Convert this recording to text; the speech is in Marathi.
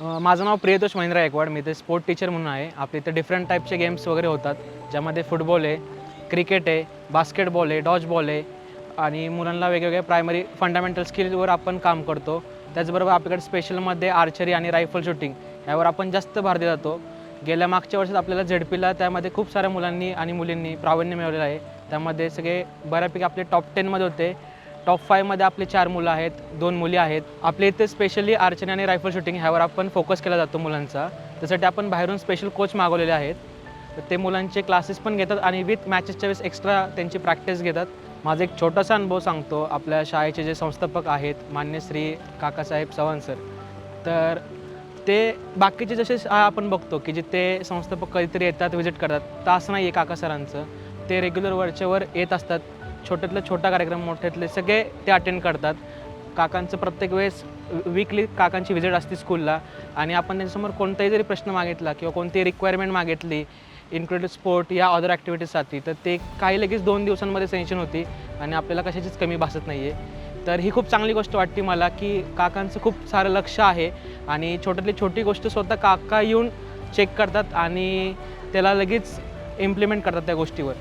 माझं नाव प्रियतोष महेंद्र गायकवाड. मी ते स्पोर्ट टीचर म्हणून आहे. आपल्या इथे डिफरंट टाईपचे गेम्स वगैरे होतात, ज्यामध्ये फुटबॉल आहे, क्रिकेट आहे, बास्केटबॉल आहे, डॉजबॉल आहे आणि मुलांना वेगवेगळ्या प्रायमरी फंडामेंटल स्किलवर आपण काम करतो. त्याचबरोबर आपल्याकडे स्पेशलमध्ये आर्चरी आणि रायफल शूटिंग यावर आपण जास्त भर दिला जातो. गेल्या मागच्या वर्षात आपल्याला झेडपीला त्यामध्ये खूप साऱ्या मुलांनी आणि मुलींनी प्रावीण्य मिळवलेलं आहे. त्यामध्ये सगळे बऱ्यापैकी आपले टॉप 10मध्ये होते. टॉप 5मध्ये आपले 4 मुलं आहेत, 2 मुली आहेत. आपल्या इथे स्पेशली आर्चरी आणि रायफल शूटिंग ह्यावर आपण फोकस केला जातो मुलांचा. त्यासाठी आपण बाहेरून स्पेशल कोच मागवलेले आहेत. तर ते मुलांचे क्लासेस पण घेतात आणि विथ मॅचेसच्या वेळेस एक्स्ट्रा त्यांची प्रॅक्टिस घेतात. माझा एक छोटासा अनुभव सांगतो. आपल्या शाळेचे जे संस्थापक आहेत मान्य श्री काकासाहेब चव्हाण सर, तर ते बाकीचे जसे शाळा आपण बघतो की जिथे संस्थापक कधीतरी येतात, व्हिजिट करतात, तर असं नाही आहे काका सरांचं. ते रेग्युलर वरच्या वर येत असतात. छोट्यातला छोटा कार्यक्रम मोठ्यातले सगळे ते अटेंड करतात. काकांचं प्रत्येक वेळेस वीकली काकांची व्हिजिट असते स्कूलला आणि आपण त्यांच्यासमोर कोणताही जरी प्रश्न मागितला किंवा कोणतीही रिक्वायरमेंट मागितली इन्क्लुडेड स्पोर्ट या अदर ॲक्टिव्हिटीजसाठी, तर ते काही लगेच 2 दिवसांमध्ये सँक्शन होती आणि आपल्याला कशाचीच कमी भासत नाही आहे. तर ही खूप चांगली गोष्ट वाटते मला की काकांचं खूप सारं लक्ष आहे आणि छोट्यातली छोटी गोष्ट स्वतः काका येऊन चेक करतात आणि त्याला लगेच इम्प्लिमेंट करतात त्या गोष्टीवर.